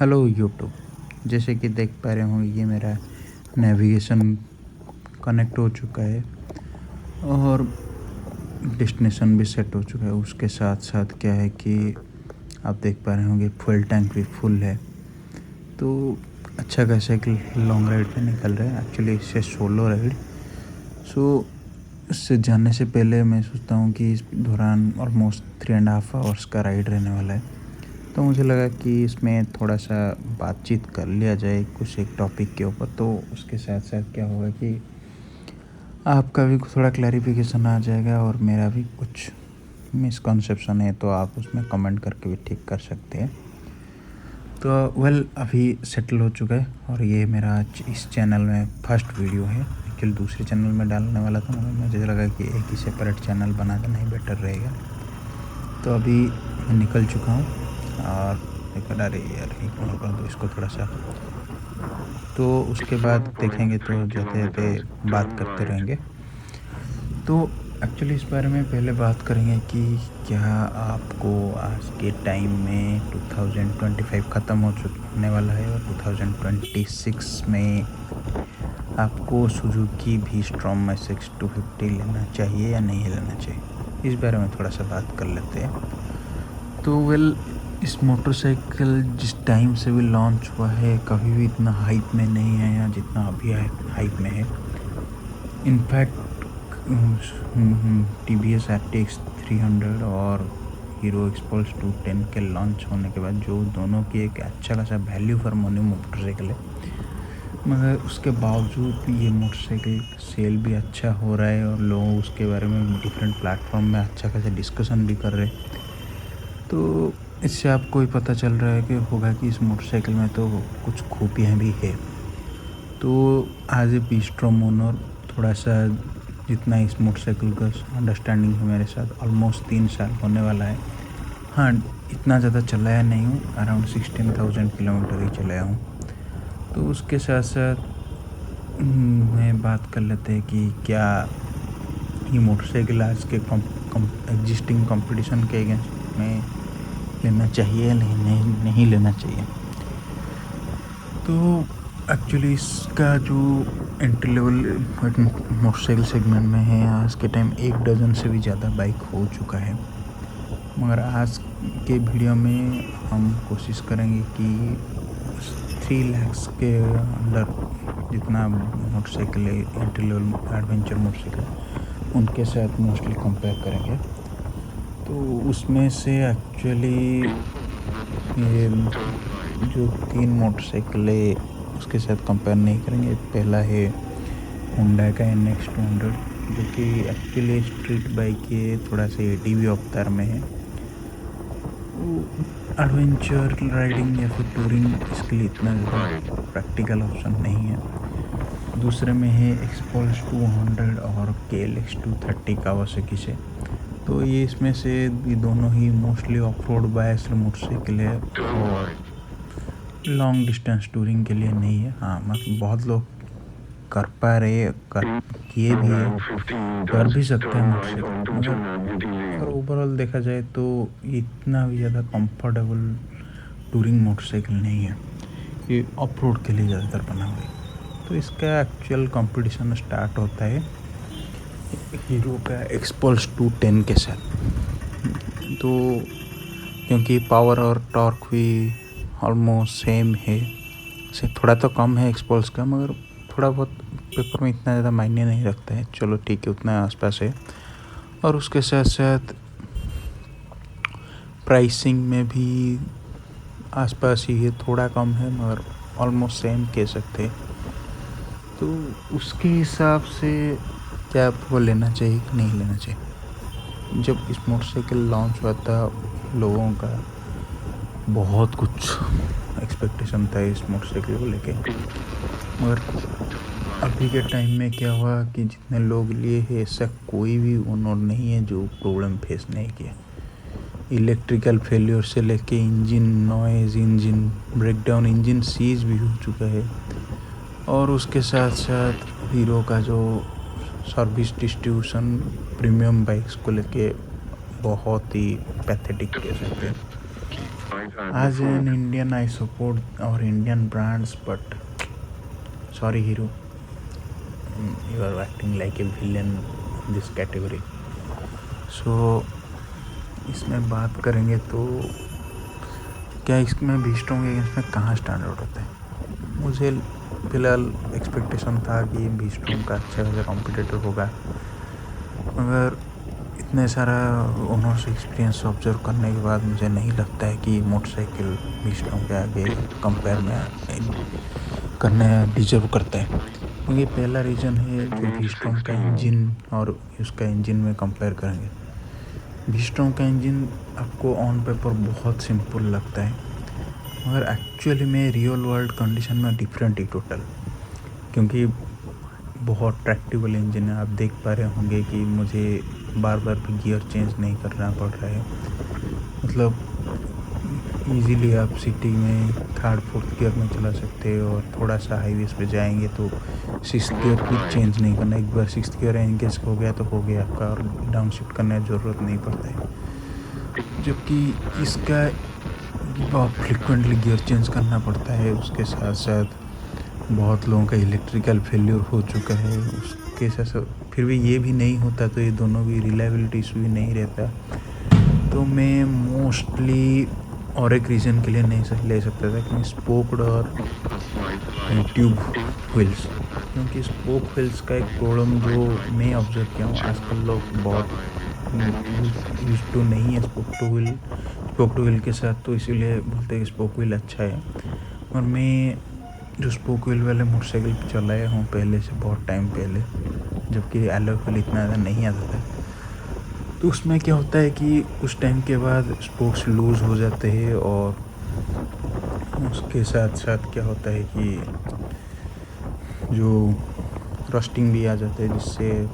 Hello YouTube. जैसे कि देख पा रहे होंगे ये मेरा नेविगेशन कनेक्ट हो चुका है और डेस्टिनेशन भी सेट हो चुका है। उसके साथ साथ क्या है कि आप देख पा रहे होंगे फुल टैंक भी फुल है। तो अच्छा खासा एक लॉन्ग राइड पे निकल रहे हैं। एक्चुअली इससे सोलो राइड। इससे जाने से पहले मैं सोचता हूँ कि इस दौरान ऑलमोस्ट 3.5 आवर्स का राइड रहने वाला है। तो मुझे लगा कि इसमें थोड़ा सा बातचीत कर लिया जाए कुछ एक टॉपिक के ऊपर। तो उसके साथ साथ क्या होगा कि आपका भी थोड़ा क्लैरिफिकेशन आ जाएगा और मेरा भी कुछ मिसकंसेप्शन है तो आप उसमें कमेंट करके भी ठीक कर सकते हैं। तो अभी सेटल हो चुका है और ये मेरा आज इस चैनल में फर्स्ट वीडियो है। एक्चुअली दूसरे चैनल में डालने वाला था मगर मुझे लगा कि एक ही सेपरेट चैनल बना देना ही बेटर रहेगा। तो अभी मैं निकल चुका हूँ और अरे यार एक मिनट कर दो इसको थोड़ा सा। तो उसके बाद देखेंगे तो जाते जाते बात करते रहेंगे। तो एक्चुअली इस बारे में पहले बात करेंगे कि क्या आपको आज के टाइम में 2025 ख़त्म होने वाला है और 2026 में आपको सुजुकी वी-स्ट्रॉम SX250 लेना चाहिए या नहीं लेना चाहिए, इस बारे में थोड़ा सा बात कर लेते हैं। तो इस मोटरसाइकिल जिस टाइम से भी लॉन्च हुआ है कभी भी इतना हाइप में नहीं आया जितना अभी हाइप में है। इनफैक्ट TVS RTX 300 और हीरो एक्सपल्स 210 के लॉन्च होने के बाद जो दोनों की एक अच्छा खासा वैल्यू फॉर मनी मोटरसाइकिल है, मगर उसके बावजूद भी ये मोटरसाइकिल सेल भी अच्छा हो रहा है और लोग उसके बारे में डिफरेंट प्लेटफॉर्म में अच्छा खासा डिस्कशन भी कर रहे हैं। तो इससे आपको ही पता चल रहा है कि होगा कि इस मोटरसाइकिल में तो कुछ खूबियाँ भी है। तो एज ए वी-स्ट्रॉम ओनर थोड़ा सा जितना इस मोटरसाइकिल का अंडरस्टैंडिंग है मेरे साथ ऑलमोस्ट 3 साल होने वाला है। हाँ, इतना ज़्यादा चलाया नहीं हूँ, अराउंड 16,000 किलोमीटर ही चलाया हूँ। तो उसके साथ साथ मैं बात कर लेते हैं कि क्या ये मोटरसाइकिल आज के एग्जिस्टिंग कंपटीशन के अगेंस्ट में लेना चाहिए या नहीं लेना चाहिए। तो एक्चुअली इसका जो एंट्री लेवल मोटरसाइकिल सेगमेंट में है आज के टाइम 1 डज़न से भी ज़्यादा बाइक हो चुका है। मगर आज के वीडियो में हम कोशिश करेंगे कि 3 लाख के अंडर जितना मोटरसाइकिल है एंट्री लेवल एडवेंचर मोटरसाइकिल उनके साथ मोस्टली कंपेयर करेंगे। तो उसमें से एक्चुअली ये जो 3 मोटरसाइकिल है उसके साथ कंपेयर नहीं करेंगे। पहला है हुंडई का NX200 जो कि एक्चुअली स्ट्रीट बाइक है, थोड़ा सा ATV अवतार में है। एडवेंचर राइडिंग या फिर टूरिंग इसके लिए इतना ज़्यादा प्रैक्टिकल ऑप्शन नहीं है। दूसरे में है एक्सपल्स 200 और KLX 230 कावासाकी से। तो ये इसमें से ये दोनों ही mostly off road biased motorcycle है और लॉन्ग डिस्टेंस टूरिंग के लिए नहीं है। हाँ, मतलब बहुत लोग कर पा रहे किए भी है, कर भी सकते हैं मोटरसाइकिल, मगर ओवरऑल देखा जाए तो इतना भी ज़्यादा कंफर्टेबल टूरिंग मोटरसाइकिल नहीं है। ये ऑफ रोड के लिए ज़्यादातर बना हुआ है। तो इसका एक्चुअल कंपटीशन स्टार्ट होता है हीरो का एक्सपल्स 210 के साथ। तो क्योंकि पावर और टॉर्क भी ऑलमोस्ट सेम है, से थोड़ा तो कम है एक्सपल्स का, मगर थोड़ा बहुत पेपर में इतना ज़्यादा मायने नहीं रखता है। चलो ठीक है, उतना आसपास है। और उसके साथ साथ प्राइसिंग में भी आसपास ही है, थोड़ा कम है मगर ऑलमोस्ट सेम कह सकते हैं। तो उसके हिसाब से क्या आपको लेना चाहिए कि नहीं लेना चाहिए। जब इस मोटरसाइकिल लॉन्च हुआ था लोगों का बहुत कुछ एक्सपेक्टेशन था इस मोटरसाइकिल को लेके, मगर अभी के टाइम में क्या हुआ कि जितने लोग लिए है ऐसा कोई भी ओनर नहीं है जो प्रॉब्लम फेस नहीं किया। इलेक्ट्रिकल फेलियर से लेके engine noise, engine breakdown, engine seize भी हो चुका है। और उसके साथ साथ हीरो का जो सर्विस डिस्ट्रीब्यूशन प्रीमियम बाइक्स को लेके बहुत ही पैथेटिक कह सकते हैं। As an Indian, I support our Indian brands, but sorry, Hero, you are acting like a villain in this category. So इसमें बात करेंगे तो क्या इसमें बीस्टों के अगेंस्ट में कहाँ स्टैंड आउट होता है। मुझे फ़िलहाल एक्सपेक्टेशन था कि बीस्टों का अच्छा खासा कॉम्पिटिटर होगा, मगर इतने सारा ओनर से एक्सपीरियंस ऑब्जर्व करने के बाद मुझे नहीं लगता है कि मोटरसाइकिल बीस्टों के आगे कंपेयर में करने डिजर्व करता है। क्योंकि पहला रीज़न है जो बीस्टों का इंजन और उसका इंजन में कंपेयर करेंगे। बीस्टों का इंजन आपको ऑन पेपर बहुत सिंपल लगता है, मगर एक्चुअली में रियल वर्ल्ड कंडीशन में डिफरेंट ही टोटल, क्योंकि बहुत ट्रैक्टेबल इंजन है। आप देख पा रहे होंगे कि मुझे बार बार भी गियर चेंज नहीं करना पड़ रहा है। मतलब इजीली आप सिटी में थर्ड फोर्थ गियर में चला सकते हो, और थोड़ा सा हाईवेज पे जाएंगे तो सिक्स्थ गियर भी चेंज नहीं करना। एक बार सिक्स्थ गियर एंगेज हो गया तो हो गया आपका, और डाउन शिफ्ट करने की ज़रूरत नहीं पड़ता है। जबकि इसका बहुत फ्रिक्वेंटली गियर चेंज करना पड़ता है। उसके साथ साथ बहुत लोगों का इलेक्ट्रिकल फेल्यूर हो चुका है। उसके साथ फिर भी ये भी नहीं होता तो ये दोनों भी रिलायबिलिटी इशू भी नहीं रहता। तो मैं मोस्टली और एक रीज़न के लिए नहीं ले सकता था कि स्पोक्ड और ट्यूब व्हील्स, क्योंकि स्पोक व्हील्स का एक प्रॉब्लम जो मैं ऑब्जर्व किया हूँ, आजकल लोग बहुत यूज टू नहीं है स्पोक टू व्हील के साथ, तो इसीलिए बोलते हैं कि स्पोक व्हील अच्छा है। और मैं जो स्पोक व्हील वाले मोटरसाइकिल चलाया हूँ पहले से, बहुत टाइम पहले, जबकि एलॉय व्हील इतना ज़्यादा नहीं आता था, तो उसमें क्या होता है कि उस टाइम के बाद स्पोक्स लूज़ हो जाते हैं, और उसके साथ साथ क्या होता है कि जो रस्टिंग भी आ जाता है, जिससे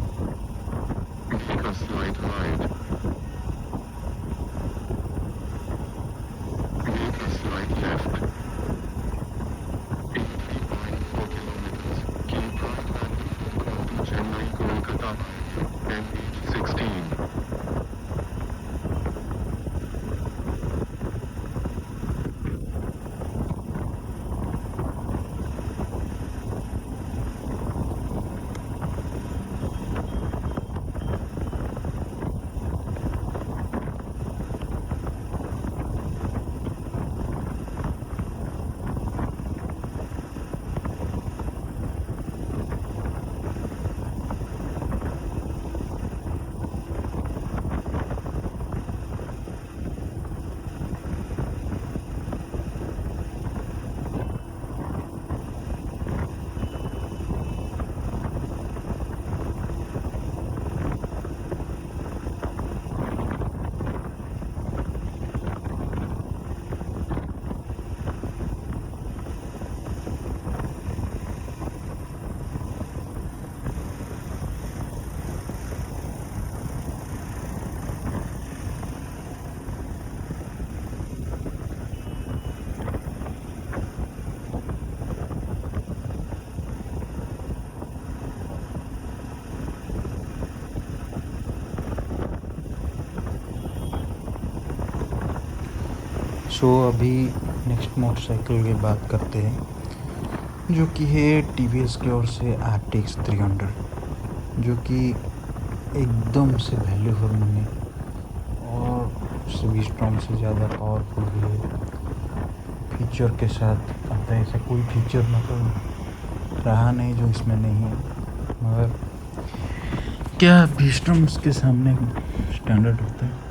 अभी नेक्स्ट मोटरसाइकिल की बात करते हैं, जो कि है TVS की ओर से RTX 300, जो कि एकदम से वैल्यू फॉर मनी और सभी स्ट्रॉन्ग से ज़्यादा पावरफुल भी है। फीचर के साथ आता है, ऐसा कोई फीचर मतलब रहा नहीं जो इसमें नहीं है। मगर क्या बीस्ट्रॉम्स के सामने स्टैंडर्ड होता है?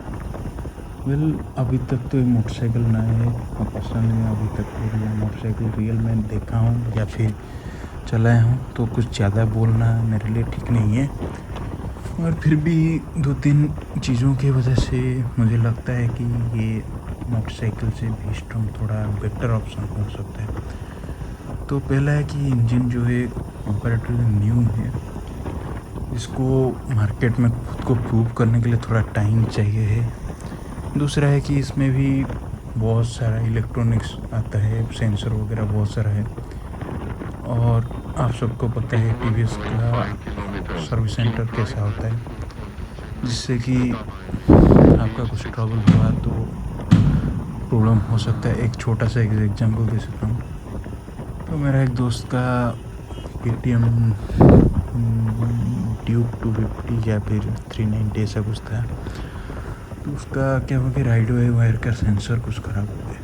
अभी तक तो ये मोटरसाइकिल ना है, और पर्सनली मैं अभी तक ये मोटरसाइकिल रियल में देखा हूँ या फिर चलाया हूँ, तो कुछ ज़्यादा बोलना मेरे लिए ठीक नहीं है। और फिर भी 2-3 चीज़ों की वजह से मुझे लगता है कि ये मोटरसाइकिल से बीस्ट्रॉम थोड़ा बेटर ऑप्शन हो सकता है। तो पहला है कि इंजन जो है कंपैरेटिवली न्यू है, इसको मार्केट में खुद को प्रूव करने के लिए थोड़ा टाइम चाहिए है। दूसरा है कि इसमें भी बहुत सारा इलेक्ट्रॉनिक्स आता है, सेंसर वगैरह बहुत सारा है, और आप सबको पता है TVS का सर्विस सेंटर कैसा होता है, जिससे कि आपका कुछ ट्रबल हुआ तो प्रॉब्लम हो सकता है। एक छोटा सा एग्जाम्पल दे सकता हूँ। तो मेरा एक दोस्त का KTM ड्यूक 250 या फिर 390 ऐसा कुछ था। तो उसका क्या हुआ कि राइड वायर का सेंसर कुछ ख़राब हो गया।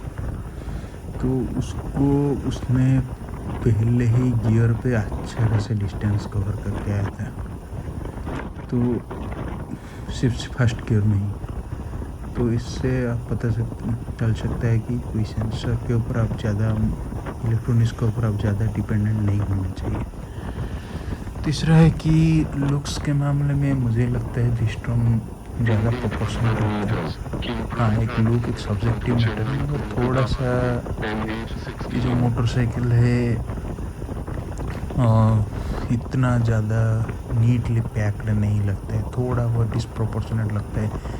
तो उसको उसने पहले ही गियर पे अच्छा खासा डिस्टेंस कवर करके आया था, तो सिर्फ फर्स्ट गियर में ही। तो इससे आप चल सकता है कि कोई सेंसर के ऊपर आप ज़्यादा, इलेक्ट्रॉनिक्स के ऊपर आप ज़्यादा डिपेंडेंट नहीं होना चाहिए। तीसरा है कि लुक्स के मामले में मुझे लगता है V-Strom ज़्यादा प्रोपोर्शनल रहता है। हाँ, एक लुक एक सब्जेक्टिव मैटर है, मगर थोड़ा सा ये जो मोटरसाइकिल है इतना ज़्यादा नीटली पैक्ड नहीं लगता है, थोड़ा बहुत डिस्प्रोपोर्शनेट लगता है।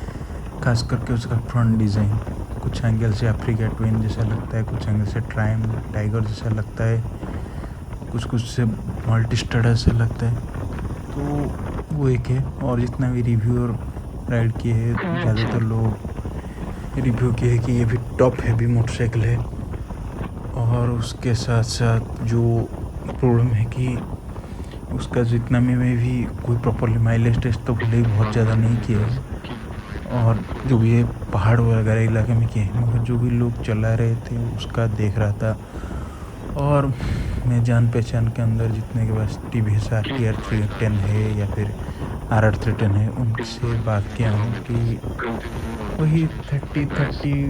खास करके उसका फ्रंट डिज़ाइन कुछ एंगल से अफ्रीका ट्विन जैसा लगता है, कुछ एंगल से टाइगर जैसा लगता है, कुछ से मल्टी स्टड ऐसा लगता है। तो वो एक है। और जितना भी रिव्यूअर राइड किए हैं, ज़्यादातर लोग रिव्यू किए हैं कि ये भी टॉप हैवी मोटरसाइकिल है। और उसके साथ साथ जो प्रॉब्लम है कि उसका जितना में भी कोई प्रॉपरली माइलेज टेस्ट तो भले ही बहुत ज़्यादा नहीं किया है, और जो भी ये पहाड़ वगैरह इलाके में किए हैं, मगर जो भी लोग चला रहे थे उसका देख रहा था। और मैं जान पहचान के अंदर जितने के पास TVS RTR 310 है या फिर RR 310 है, उनसे बात किया हूँ कि वही 30, 31,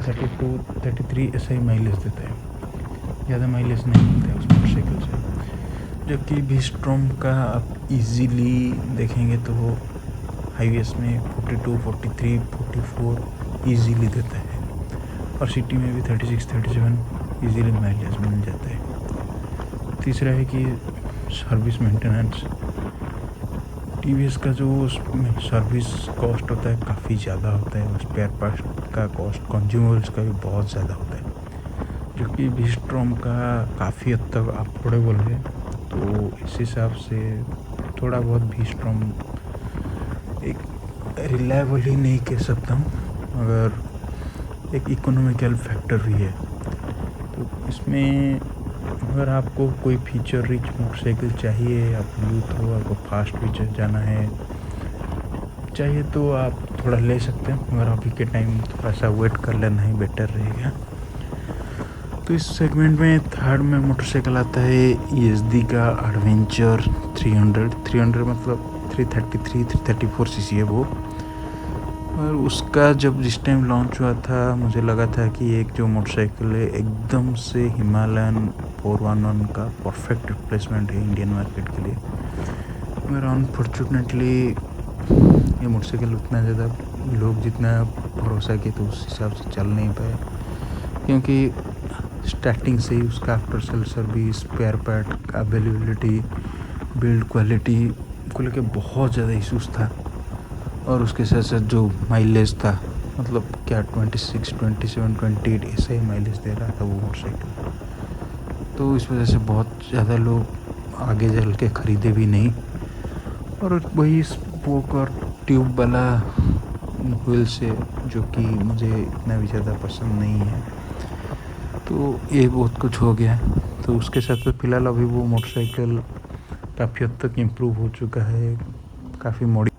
32, 33 ऐसा ही माइलेज देता है, ज़्यादा माइलेज नहीं मिलता है उस मोटरसाइकिल से। जबकि V-Strom का आप इजीली देखेंगे तो वो हाईवेज में 42, 43, 44 ईजीली देता है, और सिटी में भी 36, 37 ईजीली माइलेज मिल जाता है। तीसरा है कि सर्विस मेंटेनेंस। TVS का जो सर्विस कॉस्ट होता है काफ़ी ज़्यादा होता है, स्पेयर पार्ट्स का कॉस्ट, कंज्यूमर्स का भी बहुत ज़्यादा होता है, जो कि V-Strom का काफ़ी हद तक अफोर्डेबल है। तो इस हिसाब से थोड़ा बहुत V-Strom एक रिलायबल ही नहीं कह सकता हूँ, मगर एक इकोनॉमिकल फैक्टर भी है। तो इसमें अगर आपको कोई फीचर रिच मोटरसाइकिल चाहिए, आप यूथ हो, आपको फास्ट फीचर जाना है चाहिए, तो आप थोड़ा ले सकते हैं, मगर अभी के टाइम थोड़ा सा वेट कर लेना ही बेटर रहेगा। तो इस सेगमेंट में थर्ड में मोटरसाइकिल आता है ESD का एडवेंचर 300 मतलब 333, 334 सीसी है वो। और उसका जब जिस टाइम लॉन्च हुआ था, मुझे लगा था कि एक जो मोटरसाइकिल है एकदम से हिमालयन 411 का परफेक्ट रिप्लेसमेंट है इंडियन मार्केट के लिए। मगर अनफॉर्चुनेटली ये मोटरसाइकिल उतना ज़्यादा लोग जितना भरोसा किए तो उस हिसाब से चल नहीं पाए, क्योंकि स्टार्टिंग से ही उसका after sale service, spare part का अवेलेबिलिटी, बिल्ड क्वालिटी को लेकर बहुत ज़्यादा इशूज़ था। और उसके साथ साथ जो माइलेज था, मतलब क्या 26, 27, 28 ऐसा ही माइलेज दे रहा था वो मोटरसाइकिल। तो इस वजह से बहुत ज़्यादा लोग आगे चल के ख़रीदे भी नहीं। और वही स्पोक और ट्यूब वाला व्हील से, जो कि मुझे इतना भी ज़्यादा पसंद नहीं है, तो ये बहुत कुछ हो गया। तो उसके साथ साथ फिलहाल अभी वो मोटरसाइकिल काफ़ी हद तक इम्प्रूव हो चुका है, काफ़ी मॉडिफाई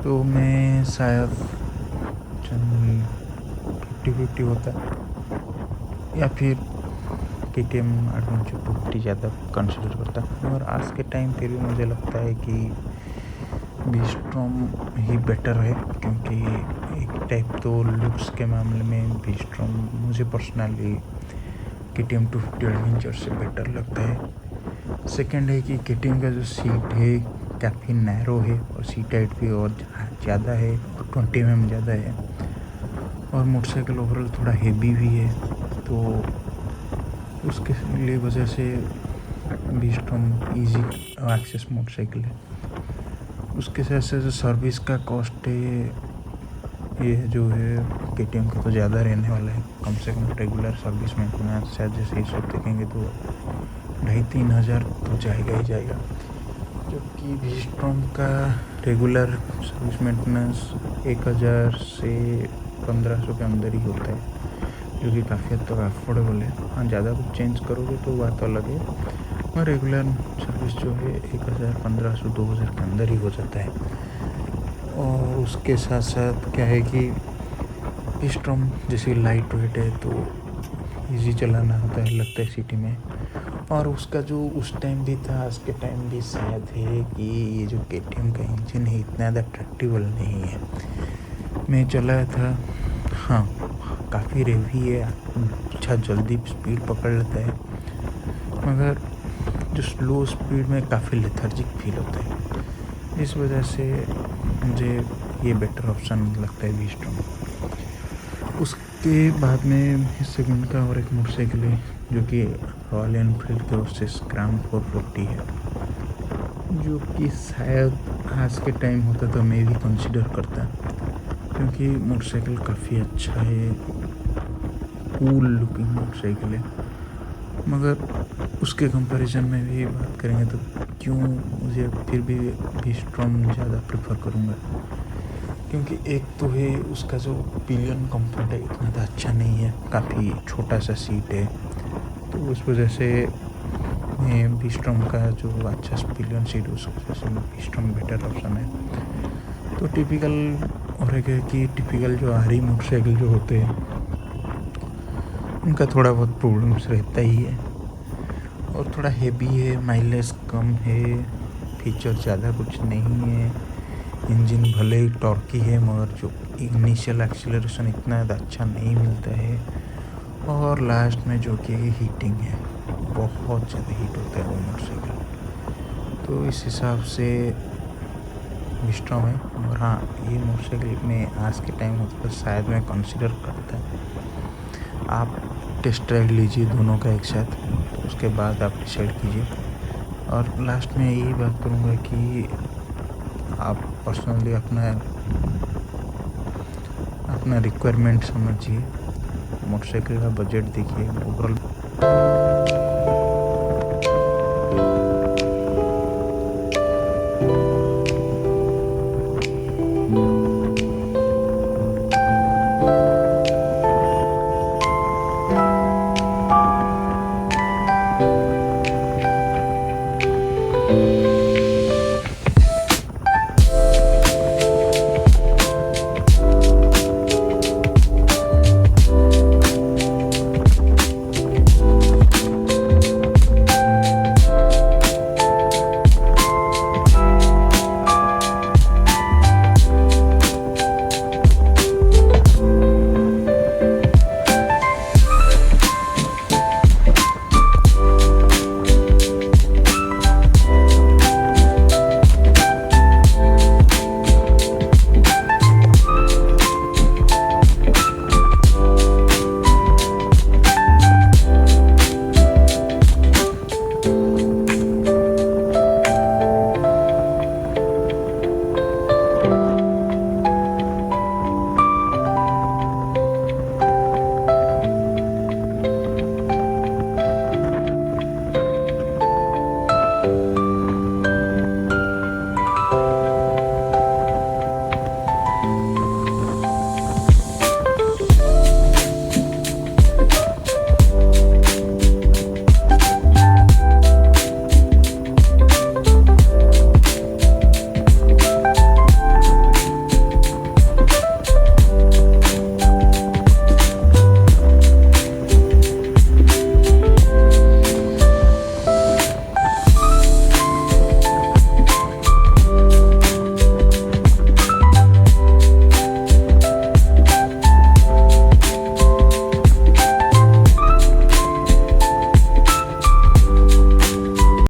तो मैं शायद 50-50 होता या फिर KTM एडवेंचर 250 ज़्यादा कंसिडर करता। और आज के टाइम फिर भी मुझे लगता है कि V-Strom ही बेटर है, क्योंकि एक टाइप तो लुक्स के मामले में V-Strom मुझे पर्सनली KTM 250 एडवेंचर से बेटर लगता है। सेकंड है कि KTM का जो सीट है काफ़ी नैरो है और सीट हाइट भी और ज़्यादा है और 20 mm ज़्यादा है, और मोटरसाइकिल ओवरऑल थोड़ा हेवी भी है, तो उसके लिए वजह से V-Strom ईजी एक्सेस मोटरसाइकिल है। उसके साथ साथ जो सर्विस का कॉस्ट है ये जो है KTM का तो ज़्यादा रहने वाला है, कम से कम रेगुलर सर्विस मेंटेनेंस शायद जैसे ही सब देखेंगे तो 2,500-3 हज़ार तो जाएगा ही जाएगा, जबकि V-Strom का रेगुलर सर्विस मेंटेनेंस 1,000 से 1,500 के अंदर ही होता है, जो कि काफ़ी हद तक अफोर्डेबल है। हाँ, ज़्यादा कुछ चेंज करोगे तो बात अलग है, और रेगुलर सर्विस जो है 1,000, 1,500, 2,000 के अंदर ही हो जाता है। और उसके साथ साथ क्या है कि V-Strom जैसे लाइट वेट है तो इजी चलाना होता है, लगता है सिटी में, और उसका जो उस टाइम भी था आज के टाइम भी शायद है कि ये जो KTM का इंजन है इतना ज़्यादा ट्रैक्टिबल नहीं है। मैं चलाया था, हाँ काफ़ी रेवी है, अच्छा जल्दी स्पीड पकड़ लेता है, मगर जो स्लो स्पीड में काफ़ी लेथर्जिक फील होता है। इस वजह से मुझे ये बेटर ऑप्शन लगता है V-Strom। उसके बाद में सेकंड का और एक मोटरसाइकिल है जो कि रॉयल एनफील्ड के ओर से स्क्रैम 450 है, जो कि शायद आज के टाइम होता तो मैं भी कंसिडर करता, क्योंकि मोटरसाइकिल काफ़ी अच्छा है, कूल लुकिंग मोटरसाइकिल है। मगर उसके कंपैरिजन में भी बात करेंगे तो क्यों मुझे फिर भी V-Strom ज़्यादा प्रेफर करूँगा, क्योंकि एक तो है उसका जो पिलियन कंफर्ट है इतना तो अच्छा नहीं है, काफ़ी छोटा सा सीट है, तो उस वजह से मैं V-Strom का जो अच्छा पिलियन सीट उस वजह से V-Strom बेटर ऑप्शन है। तो टिपिकल और एक है कि टिपिकल जो आरी मोटरसाइकिल जो होते हैं उनका थोड़ा बहुत प्रॉब्लम्स रहता ही है, और थोड़ा हेवी है, माइलेज कम है, फीचर ज़्यादा कुछ नहीं है, इंजन भले ही टॉर्की है मगर जो इनिशियल एक्सीलरेशन इतना अच्छा नहीं मिलता है, और लास्ट में जो कि हीटिंग है, बहुत ज़्यादा हीट होता है वो मोटरसाइकिल। तो इस हिसाब से V-Strom है। और हाँ, ये मोटरसाइकिल में आज के टाइम होता तो शायद मैं कंसिडर करता। आप टेस्ट ड्राइव लीजिए दोनों का एक साथ, तो उसके बाद आप डिसाइड कीजिए। और लास्ट में यही बात करूँगा कि आप पर्सनली अपना रिक्वायरमेंट समझिए, मोटरसाइकिल का बजट देखिए, ओवरऑल